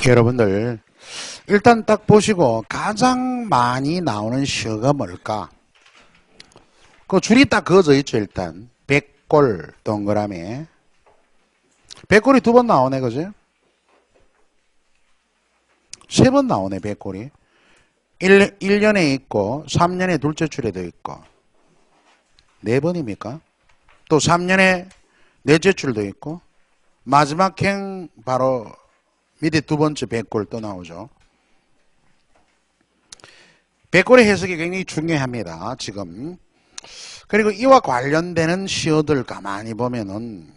여러분들 일단 딱 보시고 가장 많이 나오는 시어가 뭘까? 그 줄이 딱 그어져 있죠. 일단 백골 동그라미. 백골이 두 번 나오네, 그지? 세 번 나오네, 백골이. 1년에 있고 3년에 둘째 줄에도 있고 네 번입니까? 또 3년에 넷째 줄도 있고 마지막 행 바로 밑에 두 번째 백골 또 나오죠. 백골의 해석이 굉장히 중요합니다. 지금. 그리고 이와 관련되는 시어들 가만히 보면은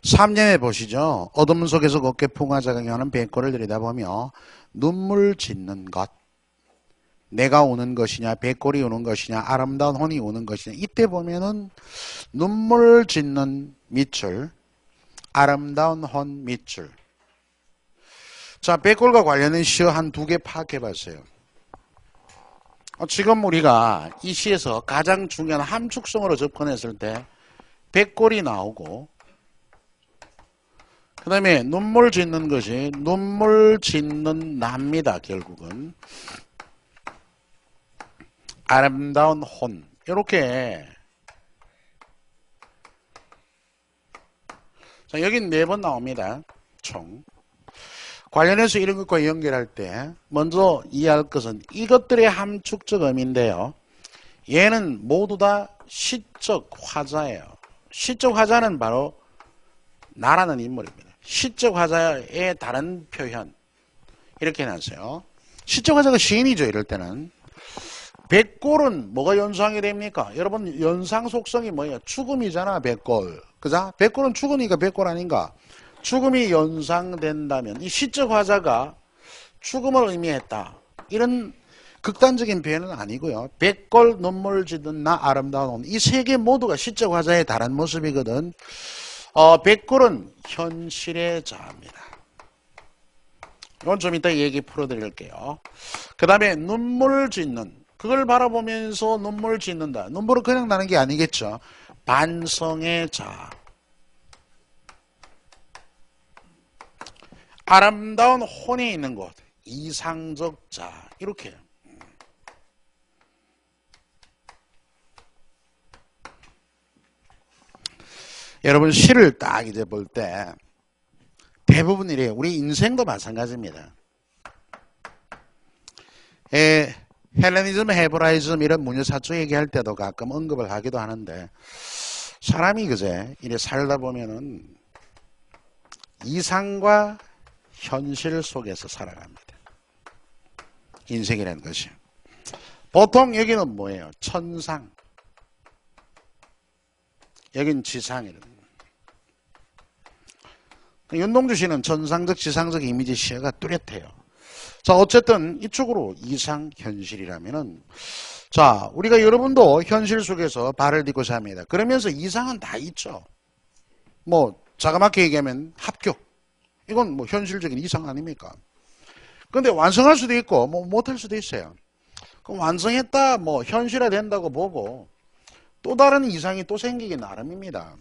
3년에 보시죠. 어둠 속에서 곱게 풍화작용하는 백골을 들여다보며 눈물 짓는 것. 내가 우는 것이냐, 백골이 우는 것이냐, 아름다운 혼이 우는 것이냐. 이때 보면은 눈물 짓는 밑줄, 아름다운 혼 밑줄. 자, 백골과 관련된 시어 한 두 개 파악해 봤어요. 지금 우리가 이 시에서 가장 중요한 함축성으로 접근했을 때 백골이 나오고 그 다음에 눈물 짓는 것이 눈물 짓는 납니다. 결국은 아름다운 혼 이렇게. 자, 여긴 네 번 나옵니다. 총. 관련해서 이런 것과 연결할 때 먼저 이해할 것은 이것들의 함축적 의미인데요. 얘는 모두 다 시적 화자예요. 시적 화자는 바로 나라는 인물입니다. 시적 화자의 다른 표현 이렇게 해놨어요. 시적 화자가 시인이죠. 이럴 때는. 백골은 뭐가 연상이 됩니까? 여러분 연상 속성이 뭐예요? 죽음이잖아. 백골. 그죠? 백골은 죽으니까 백골 아닌가? 죽음이 연상된다면 이 시적 화자가 죽음을 의미했다. 이런 극단적인 표현은 아니고요. 백골, 눈물 짓는 나, 아름다운 혼. 이 세 개 모두가 시적 화자의 다른 모습이거든. 백골은 현실의 자입니다. 이건 좀 이따 얘기 풀어드릴게요. 그 다음에 눈물 짓는. 그걸 바라보면서 눈물 짓는다. 눈물은 그냥 나는 게 아니겠죠. 반성의 자. 아름다운 혼이 있는 곳. 이상적 자. 이렇게. 여러분 시를 딱 이제 볼 때 대부분 이래요. 우리 인생도 마찬가지입니다. 헬레니즘, 헤브라이즘 이런 문예사조 얘기할 때도 가끔 언급을 하기도 하는데 사람이 그제 이래 살다 보면은 이상과 현실 속에서 살아갑니다. 인생이라는 것이. 보통 여기는 뭐예요? 천상. 여긴 지상이라는 거예요. 윤동주 씨는 천상적, 지상적 이미지 시야가 뚜렷해요. 자, 어쨌든 이쪽으로 이상, 현실이라면은 자, 우리가 여러분도 현실 속에서 발을 딛고 삽니다. 그러면서 이상은 다 있죠. 뭐 자그맣게 얘기하면 합격. 이건 뭐 현실적인 이상 아닙니까? 근데 완성할 수도 있고 뭐 못할 수도 있어요. 그럼 완성했다 뭐 현실화 된다고 보고 또 다른 이상이 또 생기기 나름입니다.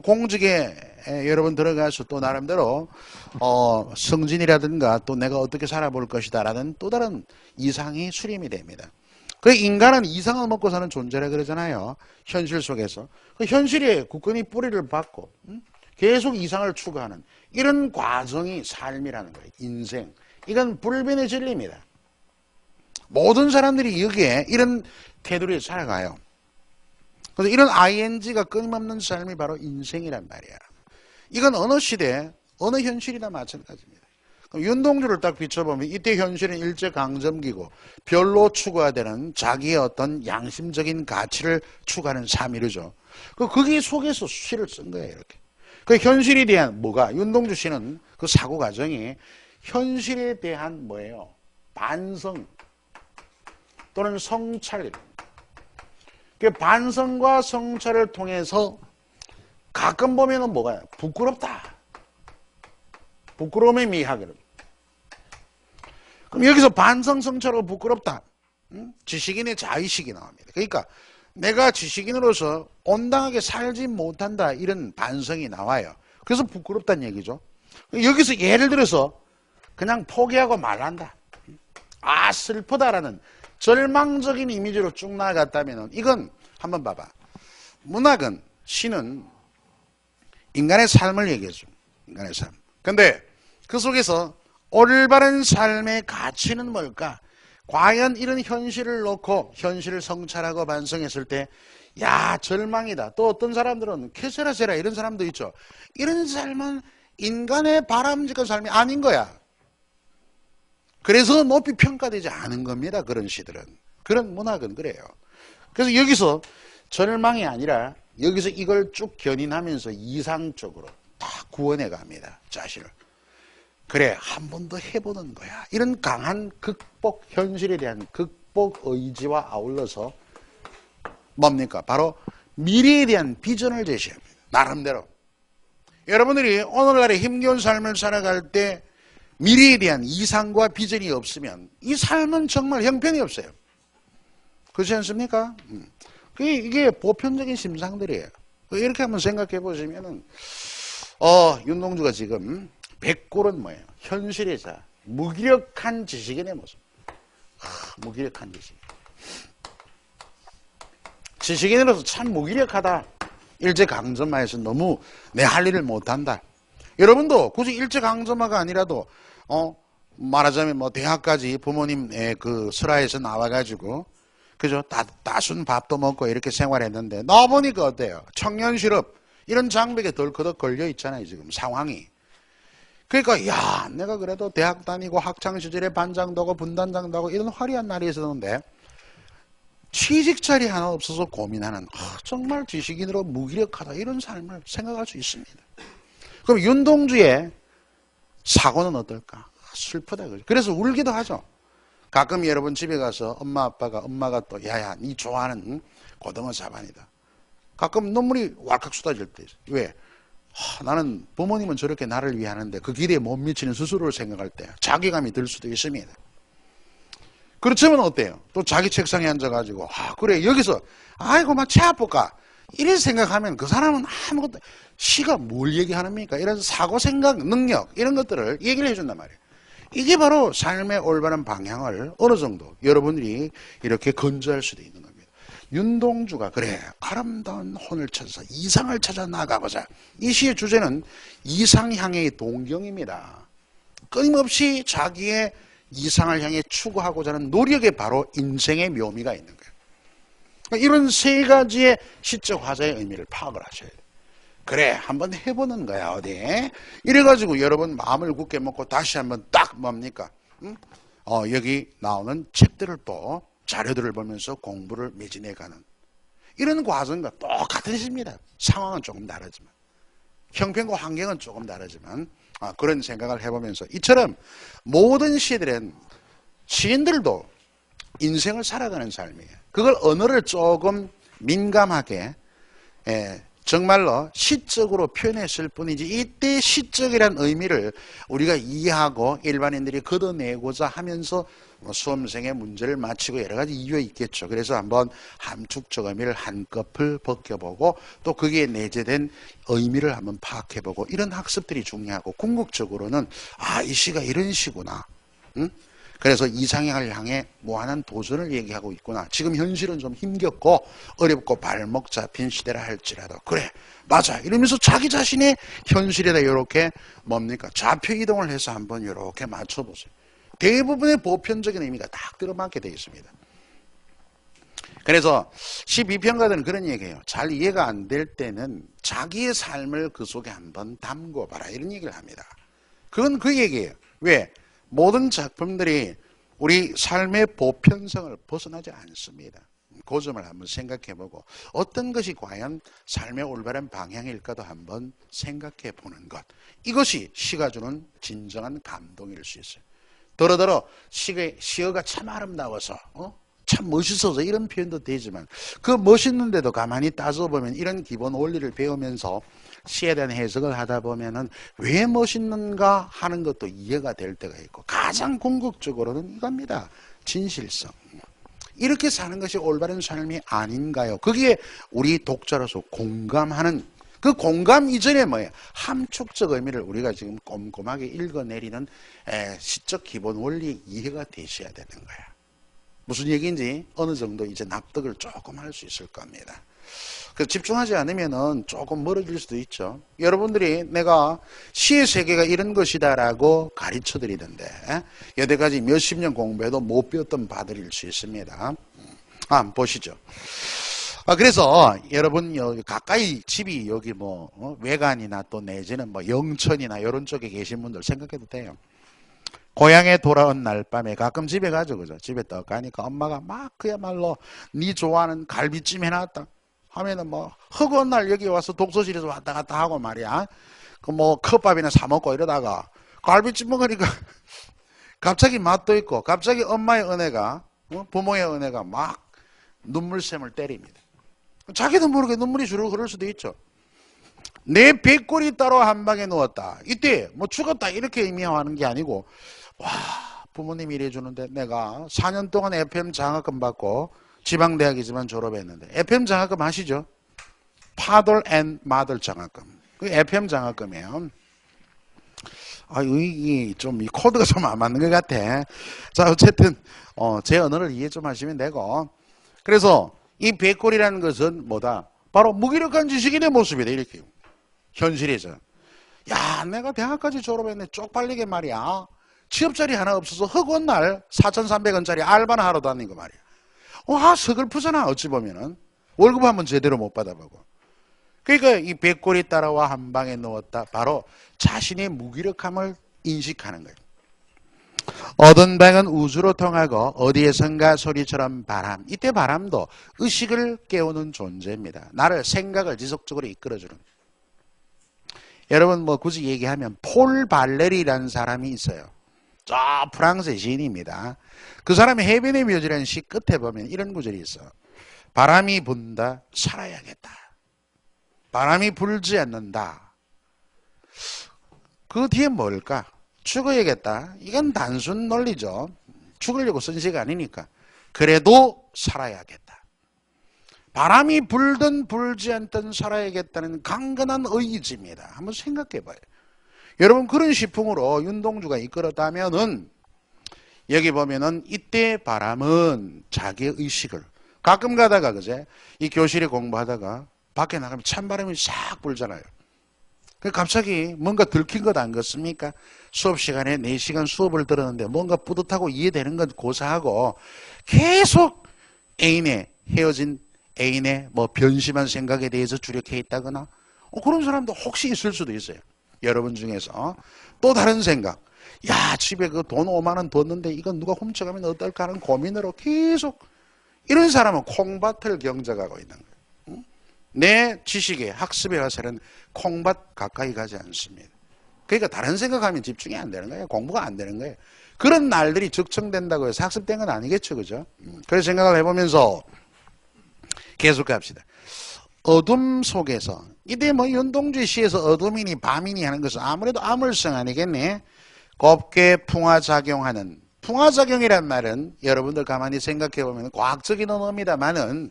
공직에 여러분 들어가서 또 나름대로 승진이라든가 또 내가 어떻게 살아볼 것이다 라는 또 다른 이상이 수렴이 됩니다. 그 인간은 이상을 먹고 사는 존재라 그러잖아요. 현실 속에서. 그 현실에 굳건히 뿌리를 박고 계속 이상을 추구하는 이런 과정이 삶이라는 거예요. 인생. 이건 불변의 진리입니다. 모든 사람들이 여기에 이런 태도로 살아가요. 그래서 이런 ing가 끊임없는 삶이 바로 인생이란 말이야. 이건 어느 시대, 어느 현실이나 마찬가지입니다. 그럼 윤동주를 딱 비춰보면 이때 현실은 일제강점기고 별로 추구하되는 자기의 어떤 양심적인 가치를 추구하는 삶이죠. 거기 속에서 시를 쓴 거예요. 이렇게. 그 현실에 대한 뭐가 윤동주 씨는 그 사고 과정이 현실에 대한 뭐예요? 반성 또는 성찰. 그 반성과 성찰을 통해서 가끔 보면은 뭐가 부끄럽다. 부끄러움의 미학을. 그럼 여기서 반성, 성찰하고 부끄럽다. 지식인의 자의식이 나옵니다. 그러니까 내가 지식인으로서 온당하게 살지 못한다. 이런 반성이 나와요. 그래서 부끄럽다는 얘기죠. 여기서 예를 들어서 그냥 포기하고 말한다. 아, 슬프다라는 절망적인 이미지로 쭉 나아갔다면 이건 한번 봐봐. 문학은, 시는 인간의 삶을 얘기해줘. 인간의 삶. 근데 그 속에서 올바른 삶의 가치는 뭘까? 과연 이런 현실을 놓고 현실을 성찰하고 반성했을 때 야, 절망이다. 또 어떤 사람들은 케세라세라 이런 사람도 있죠. 이런 삶은 인간의 바람직한 삶이 아닌 거야. 그래서 높이 평가되지 않은 겁니다. 그런 시들은. 그런 문학은 그래요. 그래서 여기서 절망이 아니라 여기서 이걸 쭉 견인하면서 이상적으로 다 구원해 갑니다. 자신을. 그래, 한 번 더 해보는 거야. 이런 강한 극복, 현실에 대한 극복 의지와 아울러서 뭡니까? 바로 미래에 대한 비전을 제시합니다. 나름대로. 여러분들이 오늘날의 힘겨운 삶을 살아갈 때 미래에 대한 이상과 비전이 없으면 이 삶은 정말 형편이 없어요. 그렇지 않습니까? 이게 보편적인 심상들이에요. 이렇게 한번 생각해 보시면은, 윤동주가 지금 백골은 뭐예요? 현실의 자, 무기력한 지식인의 모습. 무기력한 지식. 지식인으로서 참 무기력하다. 일제강점마에서 너무 내 할 일을 못한다. 여러분도 굳이 일제강점마가 아니라도 말하자면 뭐 대학까지 부모님의 그 설화에서 나와가지고 그죠? 따순 밥도 먹고 이렇게 생활했는데 나와보니까 어때요? 청년 실업 이런 장벽에 덜커덕 걸려 있잖아요. 지금 상황이. 그러니까 야, 내가 그래도 대학 다니고 학창시절에 반장도 하고 분단장도 하고 이런 화려한 날이 있었는데 취직 자리 하나 없어서 고민하는 정말 지식인으로 무기력하다 이런 삶을 생각할 수 있습니다. 그럼 윤동주의 사고는 어떨까? 슬프다. 그래서 울기도 하죠. 가끔 여러분 집에 가서 엄마가 또 야야 니 좋아하는 고등어 사반이다. 가끔 눈물이 왈칵 쏟아질 때 있어요. 왜? 나는 부모님은 저렇게 나를 위해 하는데 그 기대에 못 미치는 스스로를 생각할 때 자괴감이 들 수도 있습니다. 그렇지만 어때요? 또 자기 책상에 앉아가지고 그래 여기서 아이고 막 치 아플까 이런 생각하면 그 사람은 아무것도 시가 뭘 얘기하는입니까? 이런 사고 생각 능력 이런 것들을 얘기를 해준단 말이에요. 이게 바로 삶의 올바른 방향을 어느 정도 여러분들이 이렇게 건조할 수도 있는 겁니다. 윤동주가 그래 아름다운 혼을 찾아서 이상을 찾아 나가보자. 이 시의 주제는 이상향의 동경입니다. 끊임없이 자기의 이상을 향해 추구하고자 하는 노력에 바로 인생의 묘미가 있는 거예요. 그러니까 이런 세 가지의 시적 화자의 의미를 파악을 하셔야 돼요. 그래 한번 해보는 거야 어디 이래가지고 여러분 마음을 굳게 먹고 다시 한번 딱 뭡니까 여기 나오는 책들을 또 자료들을 보면서 공부를 매진해가는 이런 과정과 똑같은 시입니다. 상황은 조금 다르지만 형편과 환경은 조금 다르지만 그런 생각을 해보면서 이처럼 모든 시들은 시인들도 인생을 살아가는 삶이에요. 그걸 언어를 조금 민감하게 정말로 시적으로 표현했을 뿐이지 이때 시적이라는 의미를 우리가 이해하고 일반인들이 걷어내고자 하면서 수험생의 문제를 마치고 여러 가지 이유가 있겠죠. 그래서 한번 함축적 의미를 한꺼풀 벗겨보고 또 거기에 내재된 의미를 한번 파악해보고 이런 학습들이 중요하고 궁극적으로는 이 시가 이런 시구나. 응? 그래서 이상향을 향해 무한한 도전을 얘기하고 있구나. 지금 현실은 좀 힘겹고 어렵고 발목 잡힌 시대라 할지라도 그래 맞아 이러면서 자기 자신의 현실에다 이렇게 뭡니까 좌표 이동을 해서 한번 이렇게 맞춰보세요. 대부분의 보편적인 의미가 딱 들어맞게 되어 있습니다. 그래서 시 비평가들은 그런 얘기해요. 잘 이해가 안 될 때는 자기의 삶을 그 속에 한번 담궈봐라 이런 얘기를 합니다. 그건 그 얘기예요. 왜? 모든 작품들이 우리 삶의 보편성을 벗어나지 않습니다. 그 점을 한번 생각해보고 어떤 것이 과연 삶의 올바른 방향일까도 한번 생각해보는 것. 이것이 시가 주는 진정한 감동일 수 있어요. 더러더러 시어가 참 아름다워서 참 멋있어서 이런 표현도 되지만 그 멋있는데도 가만히 따져보면 이런 기본 원리를 배우면서 시에 대한 해석을 하다 보면은 왜 멋있는가 하는 것도 이해가 될 때가 있고 가장 궁극적으로는 이겁니다. 진실성. 이렇게 사는 것이 올바른 삶이 아닌가요? 거기에 우리 독자로서 공감하는 그 공감 이전에 뭐예요? 함축적 의미를 우리가 지금 꼼꼼하게 읽어내리는 시적 기본 원리 이해가 되셔야 되는 거야. 무슨 얘기인지 어느 정도 이제 납득을 조금 할 수 있을 겁니다. 그래서 집중하지 않으면은 조금 멀어질 수도 있죠. 여러분들이 내가 시의 세계가 이런 것이다라고 가르쳐 드리던데 여태까지 몇십 년 공부해도 못 배웠던 바들일 수 있습니다. 보시죠. 그래서 여러분 여기 가까이 집이 여기 뭐 외관이나 또 내지는 뭐 영천이나 이런 쪽에 계신 분들 생각해도 돼요. 고향에 돌아온 날 밤에 가끔 집에 가죠, 그죠? 집에 딱 가니까 엄마가 막 그야말로 네 좋아하는 갈비찜 해놨다 하면은 뭐 허구한 날 여기 와서 독서실에서 왔다 갔다 하고 말이야. 그 뭐 컵밥이나 사 먹고 이러다가 갈비찜 먹으니까 갑자기 맛도 있고 갑자기 엄마의 은혜가 부모의 은혜가 막 눈물샘을 때립니다. 자기도 모르게 눈물이 주르륵 흐를 수도 있죠. 내 백골이 따로 한 방에 누웠다. 이때 뭐 죽었다 이렇게 의미하는 게 아니고 와 부모님이 이래주는데 내가 4년 동안 FM 장학금 받고 지방대학이지만 졸업했는데 FM 장학금 아시죠? 파덜 앤 마덜 장학금. 그 FM 장학금이에요. 이게 좀 이 코드가 좀 안 맞는 것 같아. 자 어쨌든 제 언어를 이해 좀 하시면 되고 그래서 이 백골이라는 것은 뭐다? 바로 무기력한 지식인의 모습이다 이렇게. 현실에서 야 내가 대학까지 졸업했네 쪽팔리게 말이야 취업자리 하나 없어서 허구한 날 4,300원짜리 알바나 하러 다니고 말이야. 와 서글프잖아. 어찌 보면은 월급 한번 제대로 못 받아보고. 그러니까 이 백골이 따라와 한 방에 누웠다. 바로 자신의 무기력함을 인식하는 거예요. 얻은 방은 우주로 통하고 어디에선가 소리처럼 바람. 이때 바람도 의식을 깨우는 존재입니다. 나를 생각을 지속적으로 이끌어주는. 여러분 뭐 굳이 얘기하면 폴 발레리라는 사람이 있어요. 저 프랑스의 시인입니다. 그 사람의 해변의 묘지라는 시 끝에 보면 이런 구절이 있어. 바람이 분다 살아야겠다. 바람이 불지 않는다. 그 뒤에 뭘까? 죽어야겠다. 이건 단순 논리죠. 죽으려고 쓴 시가 아니니까. 그래도 살아야겠다. 바람이 불든 불지 않든 살아야겠다는 강건한 의지입니다. 한번 생각해 봐요. 여러분 그런 시풍으로 윤동주가 이끌었다면은 여기 보면은 이때 바람은 자기의 의식을 가끔 가다가 그제 이 교실에 공부하다가 밖에 나가면 찬바람이 싹 불잖아요. 갑자기 뭔가 들킨 것 안 같습니까? 수업 시간에 4시간 수업을 들었는데 뭔가 뿌듯하고 이해되는 건 고사하고 계속 헤어진 애인의 뭐 변심한 생각에 대해서 주력해 있다거나 그런 사람도 혹시 있을 수도 있어요. 여러분 중에서 또 다른 생각. 야 집에 그 돈 5만 원 뒀는데 이건 누가 훔쳐가면 어떨까 하는 고민으로 계속 이런 사람은 콩밭을 경작하고 있는 거예요. 내 지식에 학습에 와서는 콩밭 가까이 가지 않습니다. 그러니까 다른 생각하면 집중이 안 되는 거예요. 공부가 안 되는 거예요. 그런 날들이 적청된다고 해서 학습된 건 아니겠죠. 그죠? 그래서 생각을 해보면서 계속 갑시다. 어둠 속에서 이때 뭐 윤동주의 시에서 어둠이니 밤이니 하는 것은 아무래도 암울성 아니겠네. 곱게 풍화작용하는 풍화작용이란 말은 여러분들 가만히 생각해 보면 과학적인 언어입니다만은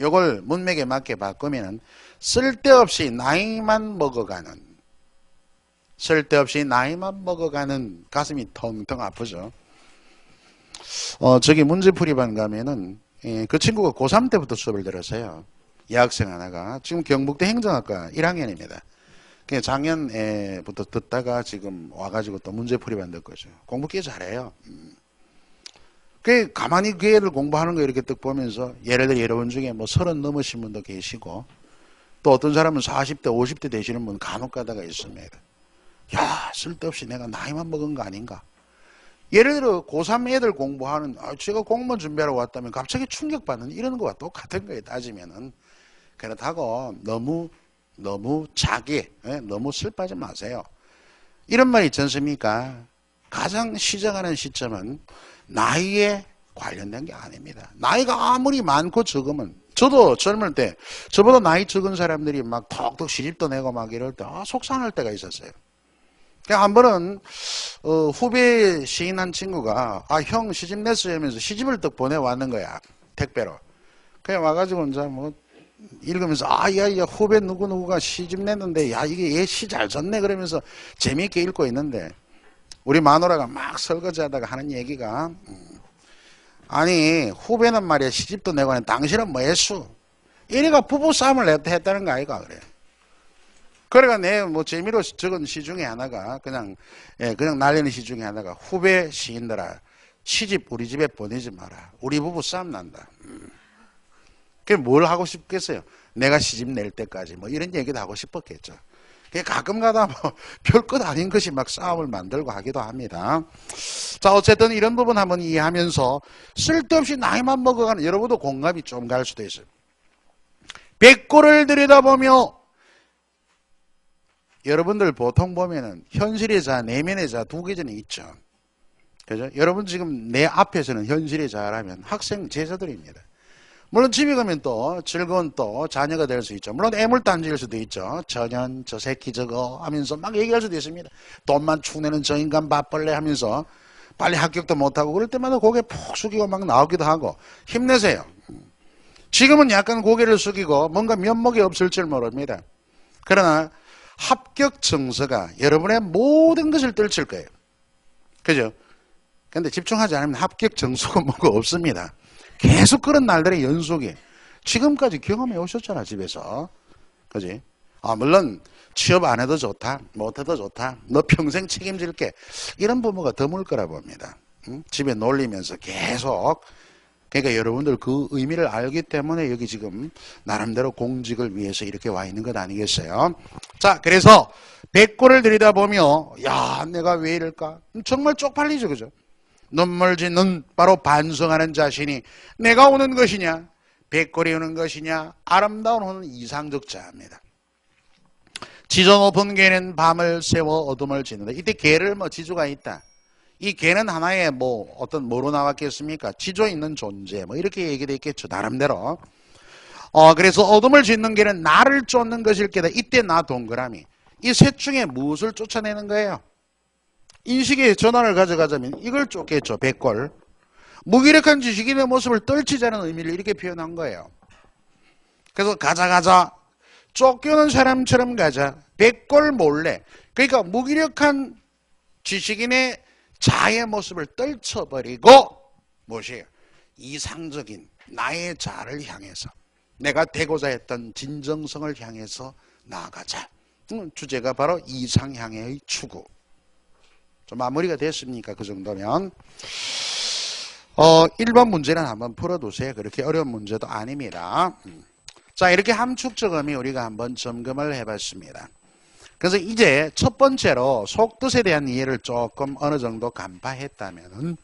이걸 문맥에 맞게 바꾸면 쓸데없이 나이만 먹어가는 가슴이 텅텅 아프죠. 저기 문제풀이반 가면은 그 친구가 고3 때부터 수업을 들었어요. 여학생 하나가 지금 경북대 행정학과 1학년입니다. 작년부터 듣다가 지금 와가지고 또 문제풀이반 듣거죠. 공부 꽤 잘해요. 가만히 그 애를 공부하는 거 이렇게 딱 보면서 예를 들어 여러분 중에 뭐 30 넘으신 분도 계시고 또 어떤 사람은 40대 50대 되시는 분 간혹 가다가 있습니다. 야 쓸데없이 내가 나이만 먹은 거 아닌가. 예를 들어 고3 애들 공부하는 제가 공무원 준비하러 왔다면 갑자기 충격받는 이런 거와 똑같은 거에 따지면은 그렇다고 너무 자기 너무 슬퍼하지 마세요. 이런 말이 있지 않습니까? 가장 시작하는 시점은 나이에 관련된 게 아닙니다. 나이가 아무리 많고 적으면 저도 젊을 때 저보다 나이 적은 사람들이 막 톡톡 시집도 내고 막 이럴 때 속상할 때가 있었어요. 한 번은 후배 시인한 친구가 형 시집 냈어요 하면서 시집을 딱 보내왔는 거야. 택배로. 그냥 와가지고 이제 뭐 읽으면서 야 후배 누구누구가 시집 냈는데 야 이게 얘 시 잘 썼네 그러면서 재미있게 읽고 있는데 우리 마누라가 막 설거지하다가 하는 얘기가 아니 후배는 말이야 시집도 내고 하는 당신은 뭐 했수? 이래가 부부싸움을 했다는 거 아이가 그래. 그래가 내 뭐 재미로 적은 시 중에 하나가 그냥 날리는 시 중에 하나가 후배 시인들아 시집 우리 집에 보내지 마라. 우리 부부 싸움 난다. 그게 뭘 하고 싶겠어요? 내가 시집 낼 때까지 뭐 이런 얘기도 하고 싶었겠죠. 가끔 가다 뭐 별것 아닌 것이 막 싸움을 만들고 하기도 합니다. 자 어쨌든 이런 부분 한번 이해하면서 쓸데없이 나이만 먹어가는 여러분도 공감이 좀 갈 수도 있어요. 백골을 들여다보며 여러분들 보통 보면은 현실의 자, 내면의 자 두 개전이 있죠. 그죠? 여러분 지금 내 앞에서는 현실의 자라면 학생 제자들입니다. 물론 집에 가면 또 즐거운 또 자녀가 될 수 있죠. 물론 애물단지일 수도 있죠. 저년 저 새끼 저거 하면서 막 얘기할 수도 있습니다. 돈만 축내는 저 인간 밥벌레 하면서 빨리 합격도 못하고 그럴 때마다 고개 푹 숙이고 막 나오기도 하고 힘내세요. 지금은 약간 고개를 숙이고 뭔가 면목이 없을 줄 모릅니다. 그러나 합격 증서가 여러분의 모든 것을 떨칠 거예요. 그죠? 근데 집중하지 않으면 합격 증서가 뭐가 없습니다. 계속 그런 날들의 연속이 지금까지 경험해 오셨잖아 집에서. 그지? 물론 취업 안 해도 좋다 못해도 좋다 너 평생 책임질게 이런 부모가 드물 거라 봅니다. 응? 집에 놀리면서 계속 그러니까 여러분들 그 의미를 알기 때문에 여기 지금 나름대로 공직을 위해서 이렇게 와 있는 것 아니겠어요? 자 그래서 백골을 들여다보며 야 내가 왜 이럴까 정말 쪽팔리죠. 그죠? 눈물 짓는 바로 반성하는 자신이 내가 오는 것이냐 백골이 오는 것이냐 아름다운 오는 이상적 자입니다. 지저 높은 개는 밤을 새워 어둠을 짓는다. 이때 개를 뭐 지주가 있다. 이 개는 하나의 뭐 어떤 뭐로 나왔겠습니까? 지조 있는 존재 뭐 이렇게 얘기되어 있겠죠. 나름대로. 그래서 어둠을 짓는 개는 나를 쫓는 것일 게다. 이때 나 동그라미. 이 셋 중에 무엇을 쫓아내는 거예요? 인식의 전환을 가져가자면 이걸 쫓겠죠. 백골. 무기력한 지식인의 모습을 떨치자는 의미를 이렇게 표현한 거예요. 그래서 가자 쫓겨는 사람처럼 가자. 백골 몰래. 그러니까 무기력한 지식인의 자의 모습을 떨쳐버리고 무엇이에요? 이상적인 나의 자를 향해서 내가 되고자 했던 진정성을 향해서 나아가자. 주제가 바로 이상향의 추구. 좀 마무리가 됐습니까? 그 정도면 1번 문제는 한번 풀어두세요. 그렇게 어려운 문제도 아닙니다. 자 이렇게 함축적 의미 우리가 한번 점검을 해봤습니다. 그래서 이제 첫 번째로 속뜻에 대한 이해를 조금 어느 정도 간파했다면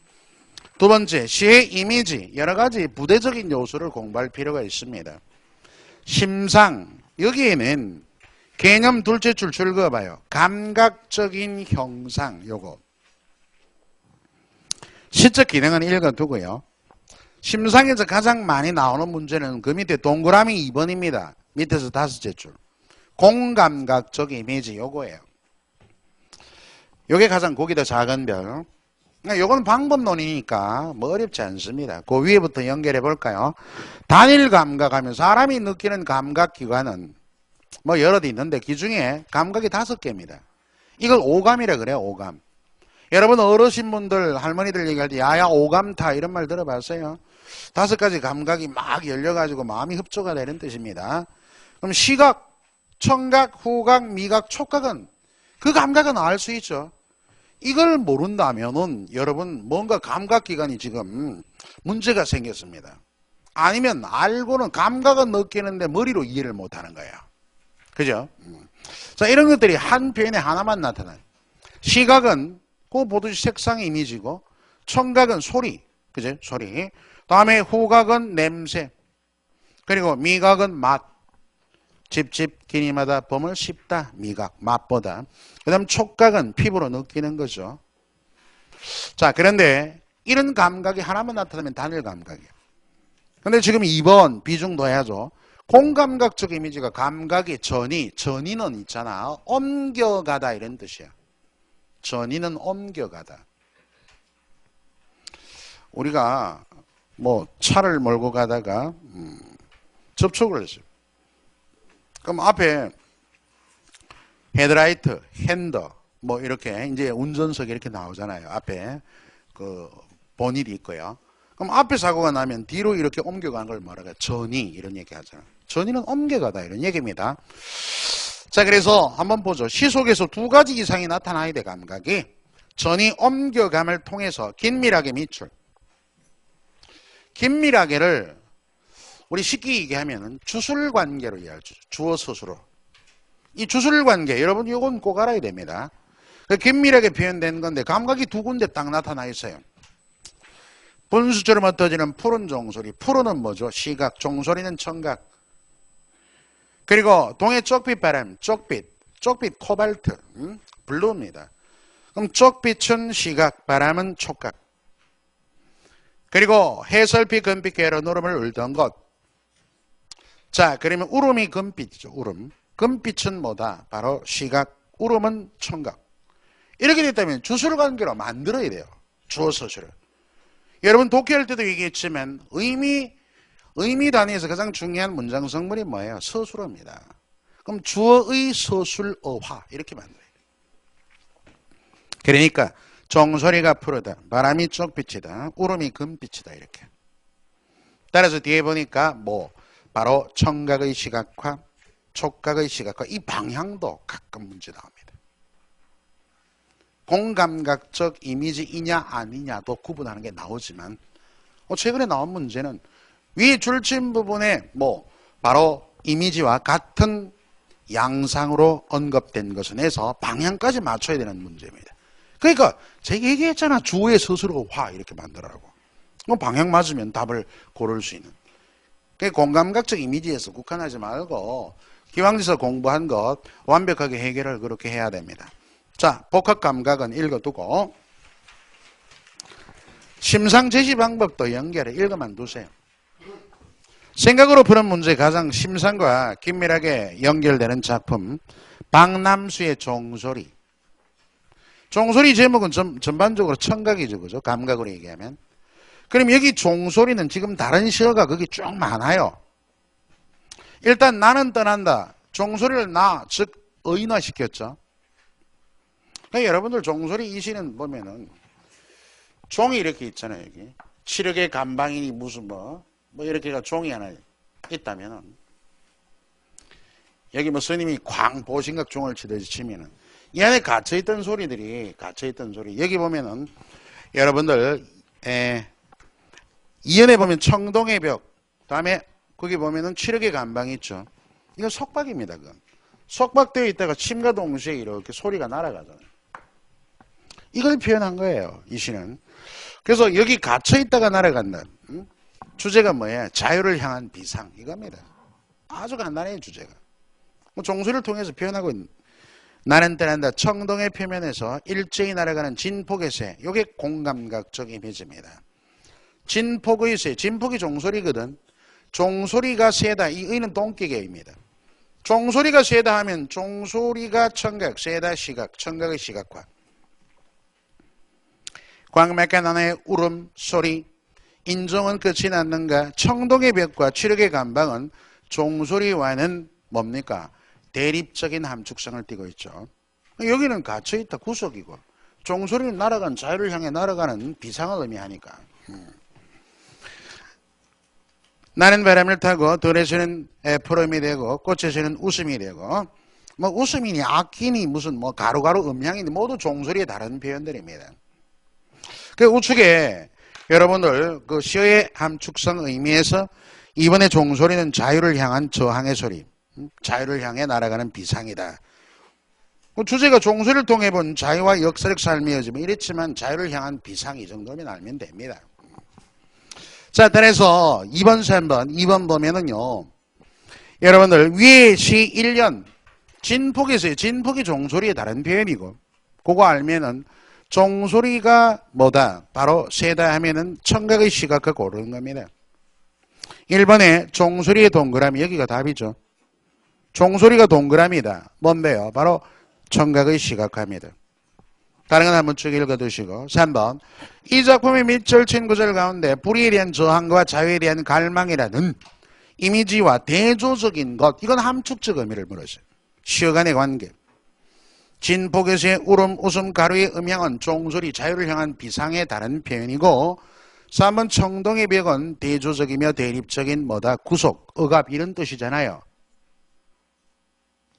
두 번째 시의 이미지 여러 가지 부대적인 요소를 공부할 필요가 있습니다. 심상 여기에는 개념 둘째 줄 읽어봐요. 감각적인 형상 요거 시적 기능은 읽어두고요. 심상에서 가장 많이 나오는 문제는 그 밑에 동그라미 2번입니다. 밑에서 다섯째 줄 공감각적 이미지 요거예요. 요게 가장 고기도 작은 별. 요건 방법론이니까 뭐 어렵지 않습니다. 그 위에부터 연결해 볼까요? 단일 감각하면 사람이 느끼는 감각기관은 뭐 여럿 있는데 그 중에 감각이 5개입니다. 이걸 오감이라 그래요. 오감. 여러분 어르신분들 할머니들 얘기할 때 야야 오감타 이런 말 들어봤어요? 5가지 감각이 막 열려가지고 마음이 흡조가 되는 뜻입니다. 그럼 시각 청각, 후각, 미각, 촉각은 그 감각은 알 수 있죠. 이걸 모른다면은 여러분 뭔가 감각기관이 지금 문제가 생겼습니다. 아니면 알고는 감각은 느끼는데 머리로 이해를 못하는 거예요. 그죠? 자 이런 것들이 한 표현에 하나만 나타나요. 시각은 그 보듯이 색상의 이미지고 청각은 소리, 그죠? 소리. 다음에 후각은 냄새. 그리고 미각은 맛. 집집 기니마다 범을 씹다. 미각, 맛보다. 그 다음 촉각은 피부로 느끼는 거죠. 자, 그런데 이런 감각이 하나만 나타나면 단일 감각이에요. 근데 지금 2번 비중 둬야죠. 공감각적 이미지가 감각의 전이는 있잖아. 옮겨가다 이런 뜻이야. 전이는 옮겨가다. 우리가 뭐 차를 몰고 가다가 접촉을 했어요. 그럼 앞에 헤드라이트, 핸더, 뭐 이렇게 이제 운전석이 이렇게 나오잖아요. 앞에 그 보닛이 있고요. 그럼 앞에 사고가 나면 뒤로 이렇게 옮겨가는 걸 뭐라고 해요? 전이 이런 얘기 하잖아요. 전이는 옮겨가다 이런 얘기입니다. 자, 그래서 한번 보죠. 시속에서 두 가지 이상이 나타나야 돼, 감각이. 전이 옮겨감을 통해서 긴밀하게 밑줄. 긴밀하게를 우리 쉽게 얘기하면 주술관계로 이해하죠. 주어 서술어. 이 주술관계, 여러분 이건 꼭 알아야 됩니다. 긴밀하게 표현된 건데 감각이 두 군데 딱 나타나 있어요. 분수처럼 흩어지는 푸른 종소리. 푸른은 뭐죠? 시각. 종소리는 청각. 그리고 동해 쪽빛 바람. 쪽빛 코발트. 블루입니다. 그럼 쪽빛은 시각, 바람은 촉각. 그리고 해설빛, 금빛, 계로 노름을 울던 것. 자, 그러면 울음이 금빛이죠. 울음. 금빛은 뭐다? 바로 시각, 울음은 청각. 이렇게 됐다면 주술관계로 만들어야 돼요. 주어 서술을. 여러분 독해할 때도 얘기했지만 의미 단위에서 가장 중요한 문장 성분이 뭐예요? 서술어입니다. 그럼 주어의 서술어화 이렇게 만들어야 돼요. 그러니까 종소리가 푸르다, 바람이 쪽빛이다, 울음이 금빛이다 이렇게. 따라서 뒤에 보니까 뭐 바로 청각의 시각화, 촉각의 시각화 이 방향도 가끔 문제 나옵니다. 공감각적 이미지이냐 아니냐도 구분하는 게 나오지만 최근에 나온 문제는 위 줄침 부분에 뭐 바로 이미지와 같은 양상으로 언급된 것은 해서 방향까지 맞춰야 되는 문제입니다. 그러니까 제가 얘기했잖아. 주어의 서술어화 이렇게 만들라고. 방향 맞으면 답을 고를 수 있는. 공감각적 이미지에서 국한하지 말고 기왕지서 공부한 것 완벽하게 해결을 그렇게 해야 됩니다. 자, 복합감각은 읽어두고 심상 제시 방법도 연결해 읽어만 두세요. 생각으로 푸는 문제 가장 심상과 긴밀하게 연결되는 작품 박남수의 종소리. 종소리 제목은 전반적으로 청각이죠. 그죠? 감각으로 얘기하면. 그럼 여기 종소리는 지금 다른 시어가 거기 쭉 많아요. 일단 나는 떠난다. 종소리를 나, 즉 의인화시켰죠. 그러니까 여러분들 종소리 이 시는 보면은 종이 이렇게 있잖아요. 여기 칠흑의 감방이니 무슨 뭐 이렇게가 종이 하나 있다면은 여기 뭐 스님이 광 보신각 종을 치듯이 치면은 이 안에 갇혀있던 소리들이 여기 보면은 여러분들 이연에 보면 청동의 벽, 다음에 거기 보면은 칠흑의 감방이 있죠. 이건 속박입니다. 그건 속박되어 있다가 침과 동시에 이렇게 소리가 날아가잖아요. 이걸 표현한 거예요. 이 시는. 그래서 여기 갇혀있다가 날아간다. 주제가 뭐예요? 자유를 향한 비상 이겁니다. 아주 간단해요. 주제가. 종소리를 통해서 표현하고 있는. 나는 떠난다. 청동의 표면에서 일제히 날아가는 진폭의 새. 이게 공감각적 이미지입니다. 진폭의 새. 진폭이 종소리거든. 종소리가 세다. 이 의는 동격의입니다. 종소리가 세다 하면 종소리가 청각, 세다 시각, 청각의 시각화. 광맥과 나의 울음, 소리, 인종은 끝이 났는가? 청동의 벽과 칠흑의 감방은 종소리와는 뭡니까? 대립적인 함축성을 띠고 있죠. 여기는 갇혀있다 구속이고 종소리는 날아간 자유를 향해 날아가는 비상을 의미하니까. 나는 바람을 타고 들에서는 푸름이 되고 꽃에서는 웃음이 되고 뭐 웃음이니 악기니 무슨 뭐 가루가루 음향이니 모두 종소리의 다른 표현들입니다. 그 우측에 여러분들 그 시어의 함축성 의미에서 이번에 종소리는 자유를 향한 저항의 소리, 자유를 향해 날아가는 비상이다. 주제가 종소리를 통해 본 자유와 역사적 삶이어지 뭐 이랬지만 자유를 향한 비상 이 정도면 알면 됩니다. 자, 따라서 2번, 3번, 2번 보면은요. 여러분들 위에 시 1년 진폭에서요. 진폭이 종소리의 다른 표현이고 그거 알면은 종소리가 뭐다? 바로 세다 하면은 청각의 시각과 고르는 겁니다. 1번에 종소리의 동그라미 여기가 답이죠. 종소리가 동그라미다. 뭔데요? 바로 청각의 시각화입니다. 다른 건 한번 쭉 읽어두시고 3번 이 작품의 밑절친 구절 가운데 불의에 대한 저항과 자유에 대한 갈망이라는 이미지와 대조적인 것, 이건 함축적 의미를 물었어요. 시어 간의 관계. 진폭에서의 울음, 웃음, 가루의 음향은 종소리, 자유를 향한 비상의 다른 표현이고 3번 청동의 벽은 대조적이며 대립적인 뭐다? 구속, 억압 이런 뜻이잖아요.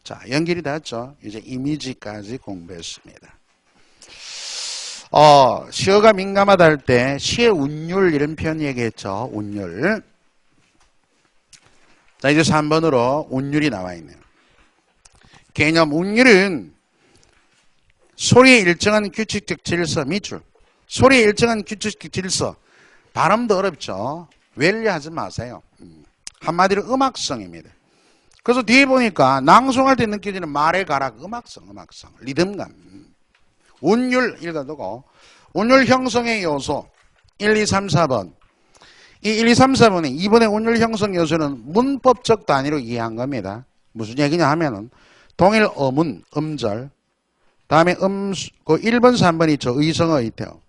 자, 연결이 닿았죠? 이제 이미지까지 공부했습니다. 시어가 민감하다 할 때 시의 운율 이런 표현 얘기했죠. 운율. 자, 이제 3번으로 운율이 나와 있네요. 개념 운율은 소리의 일정한 규칙적 질서, 밑줄. 소리의 일정한 규칙적 질서. 발음도 어렵죠. 외래하지 마세요. 한마디로 음악성입니다. 그래서 뒤에 보니까 낭송할 때 느껴지는 말의 가락, 음악성, 리듬감. 운율 읽어두고 운율 형성의 요소 1, 2, 3, 4번. 이 1, 2, 3, 4번에 2번의 운율 형성 요소는 문법적 단위로 이해한 겁니다. 무슨 얘기냐 하면은 동일 어문, 음절, 다음에 그 1번, 3번이 있죠. 의성어 의태어.